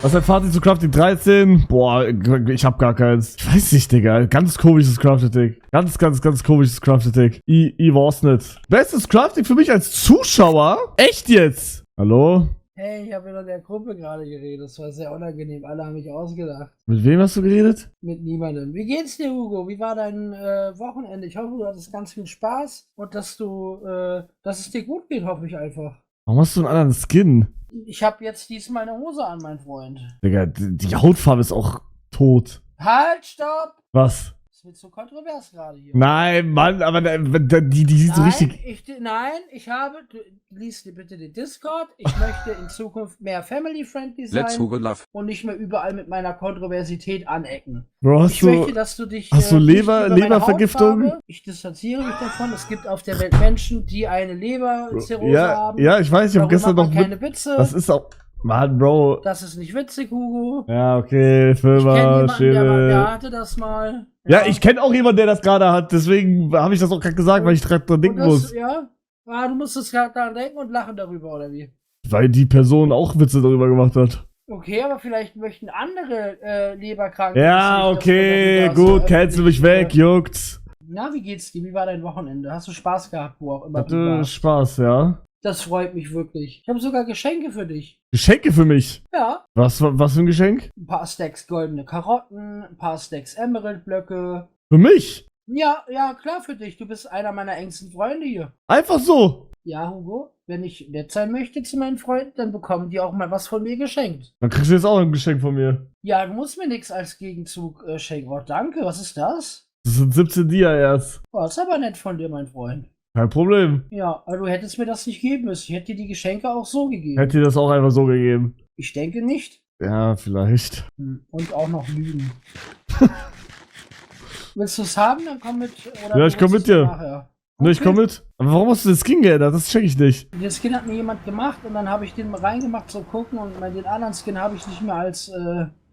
Was ist dein Fazit zu Crafting 13? Boah, ich hab gar keins. Ich weiß nicht, Digga. Ganz komisches Crafting. Ganz komisches Crafting. Ich weiß nicht. Bestes Crafting für mich als Zuschauer? Echt jetzt? Hallo? Hey, ich habe in der Gruppe gerade geredet. Das war sehr unangenehm. Alle haben mich ausgedacht. Mit wem hast du geredet? Mit niemandem. Wie geht's dir, Hugo? Wie war dein Wochenende? Ich hoffe, du hattest ganz viel Spaß und dass es dir gut geht, hoffe ich einfach. Warum hast du einen anderen Skin? Ich habe jetzt diesmal eine Hose an, mein Freund. Digga, die Hautfarbe ist auch tot. Halt, stopp! Was? Das wird so kontrovers gerade hier. Nein, Mann, aber die sieht so richtig... Lies dir bitte den Discord. Ich möchte in Zukunft mehr family-friendly sein. Let's Hugo Love. Und nicht mehr überall mit meiner Kontroversität anecken. Bro, Ich möchte, dass du dich... hast du nicht über meine Lebervergiftung? Hautfarbe- Ich distanziere mich davon. Es gibt auf der Welt Menschen, die eine Leberzirrhose haben. Ja, ich weiß, ich habe gestern noch... keine Witze. Das ist auch... Mann, Bro. Das ist nicht witzig, Hugo. Ja, okay, Ich kenne Firma, jemanden, der hatte das mal. Ja, ich kenne auch jemanden, der das gerade hat. Deswegen habe ich das auch gerade gesagt, weil ich dran denken muss. Ja? Du musst es gerade daran denken und lachen darüber, oder wie? Weil die Person auch Witze darüber gemacht hat. Okay, aber vielleicht möchten andere Leberkranke. Ja, nicht, okay, dass du gut, das cancel mich weg, juckt's. Na, wie geht's dir? Wie war dein Wochenende? Hast du Spaß gehabt, wo auch immer du Hatte warst? Spaß, ja. Das freut mich wirklich. Ich habe sogar Geschenke für dich. Geschenke für mich? Ja. Was für ein Geschenk? Ein paar Stacks goldene Karotten, ein paar Stacks Emerald-Blöcke. Für mich? Ja, klar für dich. Du bist einer meiner engsten Freunde hier. Einfach so. Ja, Hugo, wenn ich nett sein möchte zu meinen Freunden, dann bekommen die auch mal was von mir geschenkt. Dann kriegst du jetzt auch ein Geschenk von mir. Ja, du musst mir nichts als Gegenzug schenken. Oh, danke, was ist das? Das sind 17 Dia erst. Oh, das ist aber nett von dir, mein Freund. Kein Problem. Ja, aber du hättest mir das nicht geben müssen. Ich hätte dir die Geschenke auch so gegeben. Hätte dir das auch einfach so gegeben. Ich denke nicht. Ja, vielleicht. Und auch noch lügen. Willst du es haben? Dann komm mit. Oder Ja, ich komm mit dir. Nachher. Ne, ich komm mit. Aber warum hast du den Skin geändert? Das check ich nicht. Den Skin hat mir jemand gemacht und dann habe ich den mal reingemacht zum Gucken und den anderen Skin habe ich nicht mehr als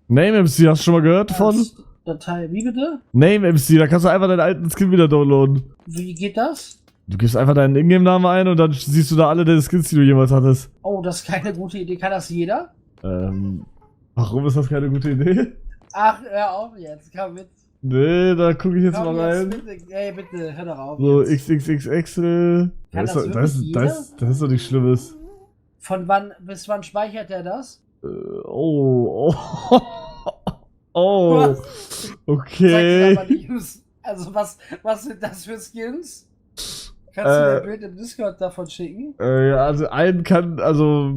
Name MC, hast du schon mal gehört davon? Datei. Wie bitte? Name MC, da kannst du einfach deinen alten Skin wieder downloaden. Wie geht das? Du gibst einfach deinen Ingame-Namen ein und dann siehst du da alle deine Skins, die du jemals hattest. Oh, das ist keine gute Idee. Kann das jeder? Warum ist das keine gute Idee? Ach, hör auf jetzt. Komm mit. Nee, da gucke ich jetzt Komm mal rein. Bitte, ey, bitte, hör doch auf. So, jetzt. XXXXel. Kann Das das wirklich ist doch nichts Schlimmes. Von wann bis wann speichert er das? Oh. Oh. Okay. Sag's aber nicht. Also, was sind das für Skins? Kannst du mir ein Bild im Discord davon schicken? Ja, also einen kann, also.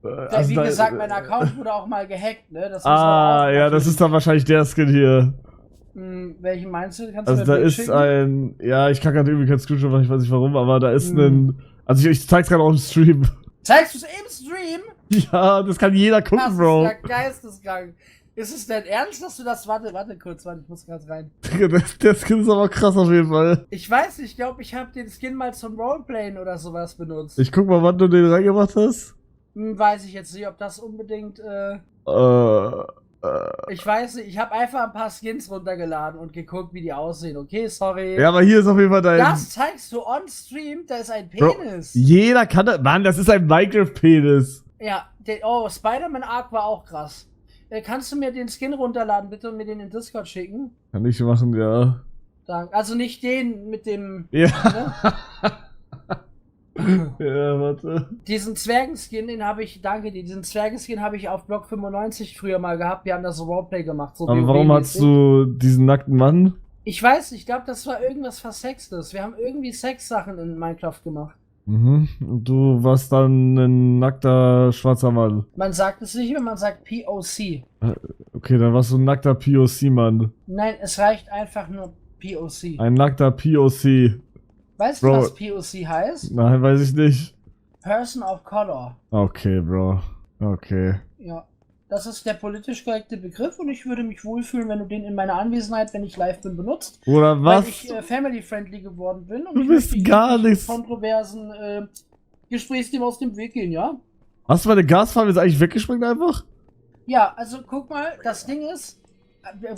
Wie gesagt, mein Account wurde auch mal gehackt, ne? Das ja, das ist dann wahrscheinlich der Skin hier. Welchen meinst du? Kannst Also du mir da ein Bild ist schicken? ein, ja, ich kann gerade irgendwie kein Screenshot machen, ich weiß nicht warum, aber da ist ein, also ich zeig's gerade auch im Stream. Zeigst du es im Stream? Ja, das kann jeder gucken, Das Bro. ist ja geisteskrank. Ist es denn ernst, dass du das... Warte kurz, ich muss gerade rein. Der Skin ist aber krass auf jeden Fall. Ich weiß nicht, ich glaube, ich habe den Skin mal zum Roleplayen oder sowas benutzt. Ich guck mal, wann du den reingemacht hast. Weiß ich jetzt nicht, ob das unbedingt... Ich weiß nicht, ich habe einfach ein paar Skins runtergeladen und geguckt, wie die aussehen. Okay, sorry. Ja, aber hier ist auf jeden Fall dein... Das zeigst du on Stream, da ist ein Penis. Bro, jeder kann das... Mann, das ist ein Minecraft-Penis. Ja, Spider-Man Arc war auch krass. Kannst du mir den Skin runterladen, bitte, und mir den in Discord schicken? Kann ich machen, ja. Danke. Also nicht den mit dem... Ja. Ne? Ja, warte. Diesen Zwergenskin, diesen Zwergenskin habe ich auf Block 95 früher mal gehabt. Wir haben da so Roleplay gemacht. So Aber warum hast du diesen nackten Mann? Ich weiß nicht, ich glaube, das war irgendwas Versextes. Wir haben irgendwie Sexsachen in Minecraft gemacht. Mhm. Und du warst dann ein nackter schwarzer Mann. Man sagt es nicht mehr, man sagt POC. Okay, dann warst du ein nackter POC-Mann. Nein, es reicht einfach nur POC. Ein nackter POC. Weißt Bro. du, was POC heißt? Nein, weiß ich nicht. Person of Color. Okay, Bro. Okay. Ja. Das ist der politisch korrekte Begriff und ich würde mich wohlfühlen, wenn du den in meiner Anwesenheit, wenn ich live bin, benutzt. Oder was? Weil ich family-friendly geworden bin und Du ich bist möchte gar jedem nichts. kontroversen Gesprächsthemen aus dem Weg gehen, ja? Hast du meine Gasfarbe jetzt eigentlich weggesprengt einfach? Ja, also guck mal, das Ding ist,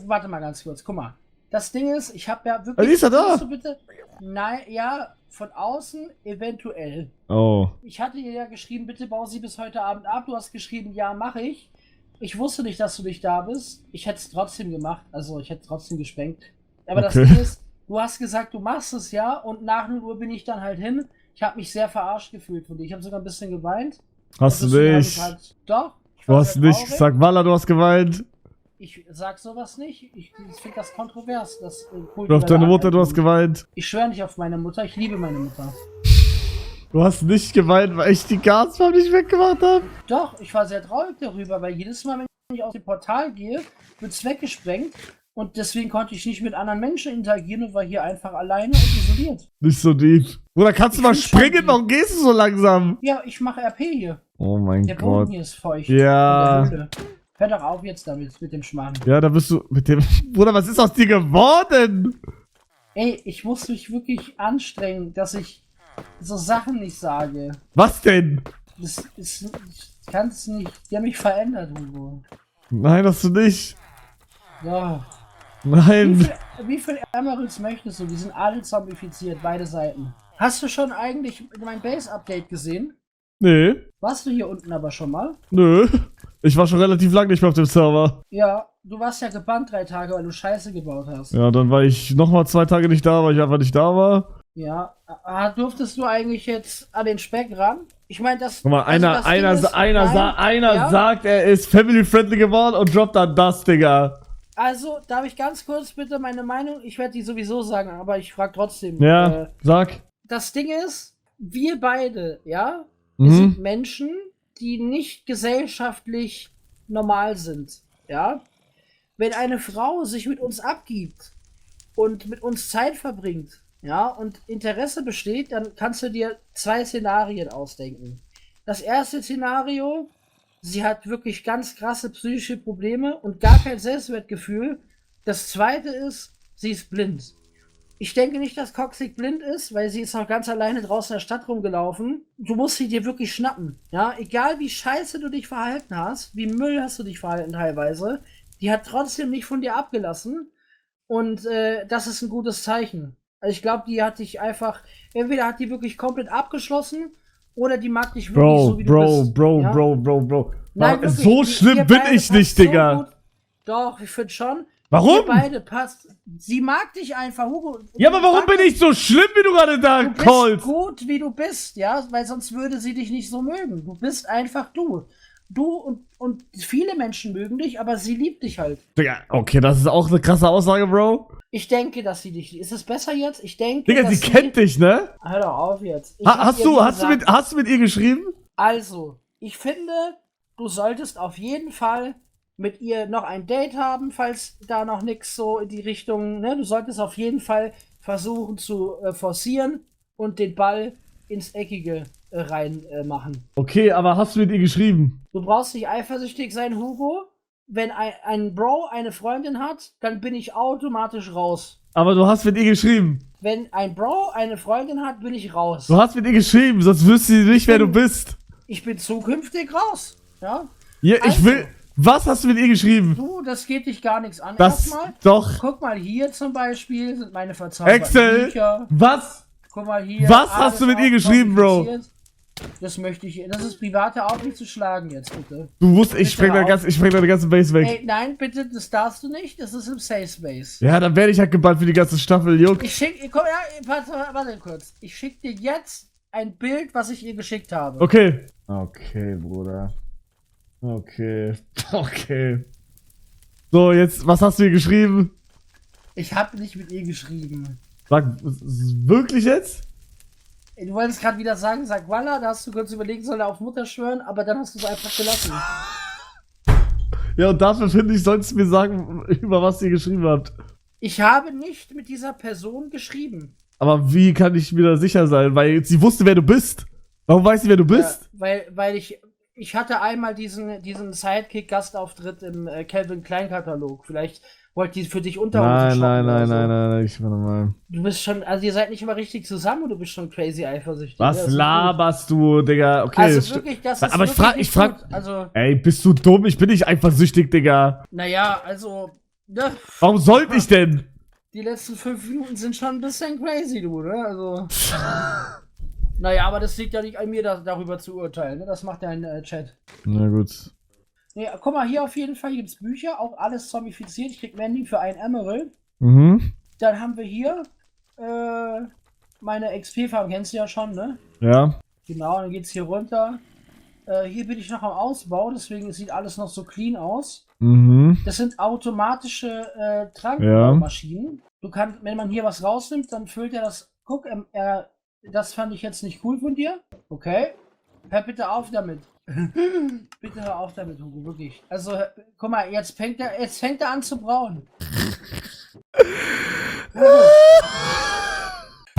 warte mal ganz kurz, guck mal. Das Ding ist, ich habe ja wirklich... Die ist ja da. Kannst du bitte, nein, ja, von außen eventuell. Oh. Ich hatte dir ja geschrieben, bitte bau sie bis heute Abend ab. Du hast geschrieben, ja, mache ich. Ich wusste nicht, dass du nicht da bist. Ich hätte es trotzdem gemacht. Also, ich hätte trotzdem gesprengt. Aber das Okay. Ding ist, du hast gesagt, du machst es ja. Und nach 0 Uhr bin ich dann halt hin. Ich habe mich sehr verarscht gefühlt von dir. Ich habe sogar ein bisschen geweint. Hast du Und deswegen hab nicht. ich halt, doch. Ich Du war hast sehr nicht traurig. gesagt, Walla, du hast geweint. Ich sag sowas nicht. Ich finde das kontrovers. Das, Du auf deine Mutter, du hast geweint. Ich schwöre nicht auf meine Mutter. Ich liebe meine Mutter. Du hast nicht geweint, weil ich die Gasfarbe nicht weggemacht habe. Doch, ich war sehr traurig darüber, weil jedes Mal, wenn ich aus dem Portal gehe, wird es weggesprengt. Und deswegen konnte ich nicht mit anderen Menschen interagieren und war hier einfach alleine und isoliert. Nicht so deep. Bruder, kannst du mal Ich find schon springen? deep. Warum gehst du so langsam? Ja, ich mache RP hier. Oh mein Der Boden Gott. hier ist feucht. Ja. In der Höhle. Hör doch auf jetzt damit, mit dem Schmarrn. Ja, da bist du mit dem... Bruder, was ist aus dir geworden? Ey, ich muss mich wirklich anstrengen, dass ich so Sachen nicht sage. Was denn? Das ist... Ich kann es nicht... Die haben mich verändert, Hugo. Nein, hast du nicht. Ja. Nein. Wie viel Emeralds möchtest du? Die sind alle zombifiziert, beide Seiten. Hast du schon eigentlich mein Base-Update gesehen? Nee. Warst du hier unten aber schon mal? Nö. Ich war schon relativ lange nicht mehr auf dem Server. Ja, du warst ja gebannt 3 Tage, weil du Scheiße gebaut hast. Ja, dann war ich nochmal 2 Tage nicht da, weil ich einfach nicht da war. Ja, durftest du eigentlich jetzt an den Speck ran? Ich meine, das... Guck mal, also das Ding ist, nein, ja, sagt, er ist family-friendly geworden und droppt dann das, Digga. Also, darf ich ganz kurz bitte meine Meinung? Ich werde die sowieso sagen, aber ich frage trotzdem. Ja, sag. Das Ding ist, wir beide, ja, wir Mhm. sind Menschen, die nicht gesellschaftlich normal sind, ja. Wenn eine Frau sich mit uns abgibt und mit uns Zeit verbringt, ja, und Interesse besteht, dann kannst du dir 2 Szenarien ausdenken. Das erste Szenario: Sie hat wirklich ganz krasse psychische Probleme und gar kein Selbstwertgefühl. Das zweite ist, sie ist blind. Ich denke nicht, dass Coxic blind ist, weil sie ist noch ganz alleine draußen in der Stadt rumgelaufen. Du musst sie dir wirklich schnappen. Ja, egal wie scheiße du dich verhalten hast, wie Müll hast du dich verhalten teilweise, die hat trotzdem nicht von dir abgelassen. Und das ist ein gutes Zeichen. Also ich glaube, die hat dich einfach, entweder hat die wirklich komplett abgeschlossen, oder die mag dich wirklich so, wie du bist. Bro. Nein, wirklich, So schlimm ihr bin beide ich nicht, passt so Digga. gut. Doch, ich finde schon. Warum? Ihr beide passt. Sie mag dich einfach, Hugo. Ja, aber warum bin ich so schlimm, wie du gerade da Du bist callst? gut, wie du bist, ja, weil sonst würde sie dich nicht so mögen. Du bist einfach du. Du und viele Menschen mögen dich, aber sie liebt dich halt. Digga, okay, das ist auch eine krasse Aussage, Bro. Ich denke, dass sie dich liebt. Ist es besser jetzt? Ich denke, Digga, dass sie kennt dich, ne? Hör doch auf jetzt. Ich hab Hast ihr du, wie hast du mit ihr geschrieben? Also, ich finde, du solltest auf jeden Fall mit ihr noch ein Date haben, falls da noch nichts so in die Richtung, ne? Du solltest auf jeden Fall versuchen zu forcieren und den Ball ins Eckige reinmachen. Okay, aber hast du mit ihr geschrieben? Du brauchst nicht eifersüchtig sein, Hugo. Wenn ein Bro eine Freundin hat, dann bin ich automatisch raus. Aber du hast mit ihr geschrieben. Wenn ein Bro eine Freundin hat, bin ich raus. Du hast mit ihr geschrieben, sonst wüsste sie nicht, wer du bist. Ich bin zukünftig raus. Ja? Ja, ich Also. will. Was hast du mit ihr geschrieben? Du, das geht dich gar nichts an. Das. Erstmal, Doch. guck mal hier zum Beispiel, sind meine verzauberten Excel. Bücher. Was? Guck mal hier. Was alles hast du mit ihr auch geschrieben, Bro? kompliziert. Das möchte ich. Das ist private auch nicht zu schlagen jetzt, bitte. Du musst. Ich Bitte spreng deine ganze Base weg. Ey, nein, bitte, das darfst du nicht. Das ist im Safe Space. Ja, dann werde ich halt gebannt für die ganze Staffel, Juck. Ich schick. Komm, ja, warte kurz. Ich schick dir jetzt ein Bild, was ich ihr geschickt habe. Okay. Okay, Bruder. Okay. Okay. So, jetzt, was hast du ihr geschrieben? Ich habe nicht mit ihr geschrieben. Sag, wirklich jetzt? Ey, du wolltest gerade wieder sagen, sag Walla, da hast du kurz überlegt, soll er auf Mutter schwören, aber dann hast du es einfach gelassen. Ja, und dafür finde ich, sollst du mir sagen, über was ihr geschrieben habt. Ich habe nicht mit dieser Person geschrieben. Aber wie kann ich mir da sicher sein? Weil sie wusste, wer du bist. Warum weiß sie, wer du bist? Ja, weil ich hatte einmal diesen Sidekick-Gastauftritt im Calvin Klein Katalog. Vielleicht wollte die für dich Unterhose shoppen oder so. Nein, ich warte mal. Du bist schon, also ihr seid nicht immer richtig zusammen und du bist schon crazy eifersüchtig. Was Ja, das ist laberst du, Digga? Okay. gut. Also wirklich, das ist aber wirklich ich frag. nicht gut. Also, Ey, bist du dumm? Ich bin nicht eifersüchtig, Digga. naja, also, ne, Warum sollte ich denn? Die letzten 5 Minuten sind schon ein bisschen crazy, du, ne? Also. Naja, aber das liegt ja nicht an mir, darüber zu urteilen, ne? Das macht dein Chat. Na gut. Nee, guck mal, hier auf jeden Fall gibt's Bücher, auch alles zombifiziert. Ich krieg Mandy für ein Emerald. Mhm. Dann haben wir hier meine XP-Farm, kennst du ja schon, ne? Ja. Genau, dann geht's hier runter. Hier bin ich noch am Ausbau, deswegen sieht alles noch so clean aus. Mhm. Das sind automatische Trankmaschinen. Du kannst, wenn man hier was rausnimmt, dann füllt er das. Guck, das fand ich jetzt nicht cool von dir. Okay. Hör bitte auf damit. Bitte hör auf damit, Hugo, wirklich. Also, guck mal, jetzt fängt er an zu brauen.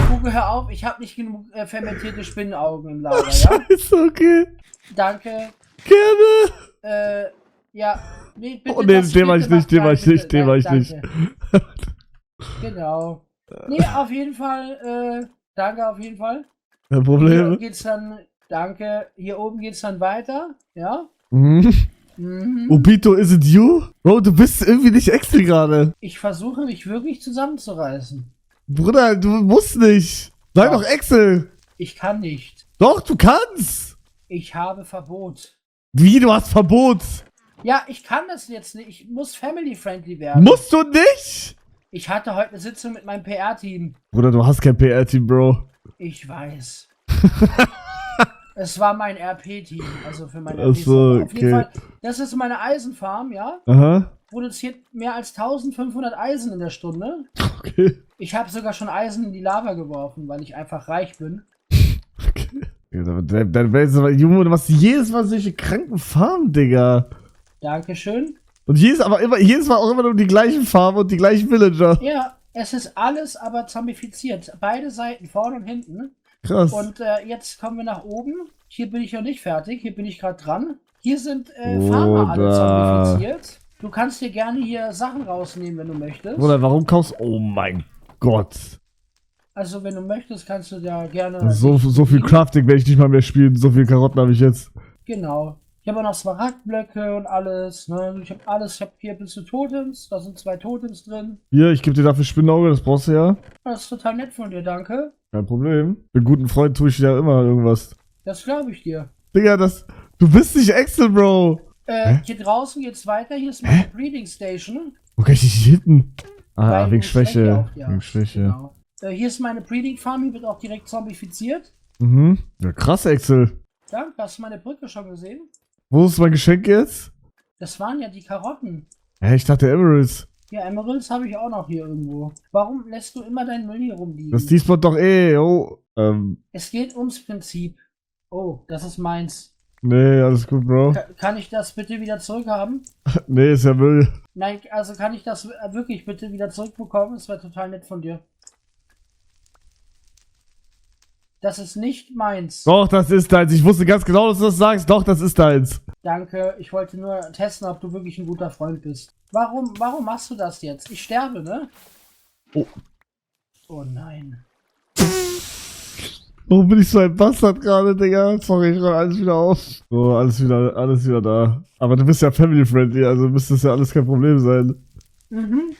Hugo, hör auf, ich habe nicht genug fermentierte Spinnenaugen im Lager, ja? Ist okay. Danke. Gerne. Ja, nee, bitte. Oh nee, den war ich nicht, den war ich nicht, den war ich nicht. Genau. Nee, auf jeden Fall, danke auf jeden Fall. Kein Hier Problem. geht's dann, danke, hier oben geht's dann weiter, ja? Mhm. Mhm. Obito, is it you? Bro, du bist irgendwie nicht Excel gerade. Ich versuche mich wirklich zusammenzureißen. Bruder, du musst nicht. Sei Doch. doch Excel. Ich kann nicht. Doch, du kannst. Ich habe Verbot. Wie, du hast Verbot? Ja, ich kann das jetzt nicht. Ich muss family-friendly werden. Musst du nicht? Ich hatte heute eine Sitzung mit meinem PR-Team. Bruder, du hast kein PR-Team, Bro. Ich weiß. Es war mein RP-Team, also für mein Ach so, RP. Auf jeden okay. Fall, das ist meine Eisenfarm, ja? Aha. Produziert mehr als 1500 Eisen in der Stunde. Okay. Ich habe sogar schon Eisen in die Lava geworfen, weil ich einfach reich bin. Okay. Junge, du machst jedes Mal solche kranken Farben, Digga. Dankeschön. Und jedes Mal auch immer nur die gleichen Farben und die gleichen Villager. Ja, es ist alles aber zombifiziert. Beide Seiten, vorne und hinten. Krass. Und jetzt kommen wir nach oben. Hier bin ich noch nicht fertig. Hier bin ich gerade dran. Hier sind Farmer alle zombifiziert. Du kannst dir gerne hier Sachen rausnehmen, wenn du möchtest. Bruder, warum kaufst du... Oh mein Gott. Also, wenn du möchtest, kannst du da gerne... So viel Crafting werde ich nicht mal mehr spielen. So viel Karotten habe ich jetzt. Genau. Ich habe auch noch Smaragdblöcke und alles. Ne? Ich habe alles. Ich habe hier bis zu Totems. Da sind 2 Totems drin. Hier, ich gebe dir dafür Spinnauge, das brauchst du ja. Das ist total nett von dir, danke. Kein Problem. Mit guten Freunden tue ich ja immer irgendwas. Das glaube ich dir. Digga, du bist nicht Excel, Bro. Hier draußen geht's weiter. Hier ist meine Breeding Station. Wo kann ich nicht hinten? Ah, Weil wegen du Schwäche. auch, ja. Wegen Schwäche. Genau. Hier ist meine Breeding Farm. Hier wird auch direkt zombifiziert. Mhm. Ja, krass, Excel. Ja, hast du meine Brücke schon gesehen? Wo ist mein Geschenk jetzt? Das waren ja die Karotten. Hä, ich dachte Emeralds. Ja, Emeralds habe ich auch noch hier irgendwo. Warum lässt du immer deinen Müll hier rumliegen? Das diesmal doch oh. Es geht ums Prinzip. Oh, das ist meins. Nee, alles gut, Bro. Kann ich das bitte wieder zurückhaben? Nee, ist ja Müll. Nein, also kann ich das wirklich bitte wieder zurückbekommen? Das wäre total nett von dir. Das ist nicht meins. Doch, das ist deins. Ich wusste ganz genau, dass du das sagst. Doch, das ist deins. Danke, ich wollte nur testen, ob du wirklich ein guter Freund bist. Warum machst du das jetzt? Ich sterbe, ne? Oh. Oh nein. Warum bin ich so ein Bastard gerade, Digga? Sorry, ich räume alles wieder auf. So, alles wieder da. Aber du bist ja family-friendly, also müsste es ja alles kein Problem sein. Mhm.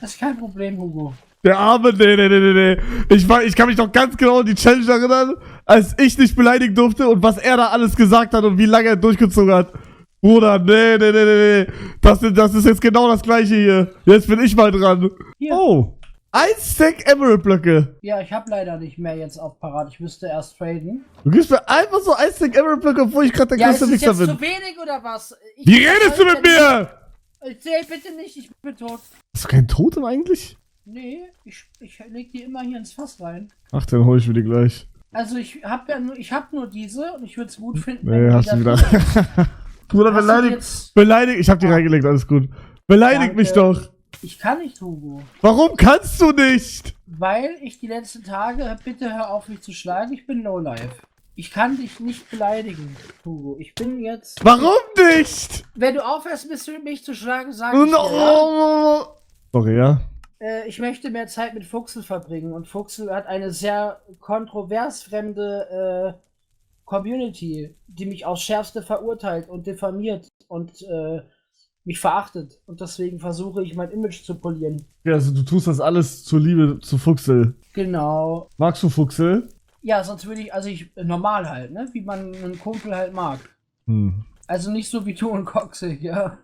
Das ist kein Problem, Hugo. Der Arme, nee. Ich kann mich doch ganz genau an die Challenge erinnern, als ich dich beleidigen durfte und was er da alles gesagt hat und wie lange er durchgezogen hat. Bruder, nee. Das ist jetzt genau das gleiche hier. Jetzt bin ich mal dran. Hier. Oh, 1 Stack Emerald-Blöcke. Ja, ich habe leider nicht mehr jetzt auf parat. Ich müsste erst traden. Du gibst mir einfach so 1 Stack Emerald-Blöcke, obwohl ich gerade der Ja, ist größte es Wichser jetzt bin. zu wenig oder was? Wie redest du mit mir? Erzähl bitte nicht, ich bin tot. Hast du kein Totem eigentlich? Nee, ich leg die immer hier ins Fass rein. Ach, dann hol ich mir die gleich. Also ich hab nur diese und ich würde es gut finden, Nee, hast du wieder. Bruder, beleidigt. Ich hab die reingelegt, alles gut. Beleidigt mich doch. Ich kann nicht, Hugo. Warum kannst du nicht? Weil ich die letzten Tage, bitte hör auf mich zu schlagen, ich bin Lowlife. Ich kann dich nicht beleidigen, Hugo. Ich bin jetzt... Warum nicht? Wenn du aufhörst, mich zu schlagen, sag ich dir, ja? Sorry, ja? Ich möchte mehr Zeit mit Fuchsel verbringen und Fuchsel hat eine sehr kontrovers fremde Community, die mich aufs Schärfste verurteilt und diffamiert und mich verachtet. Und deswegen versuche ich mein Image zu polieren. Ja, also du tust das alles zur Liebe zu Fuchsel. Genau. Magst du Fuchsel? Ja, sonst würde ich, also ich, normal halt, ne? Wie man einen Kumpel halt mag. Hm. Also nicht so wie du und Coxig, ja.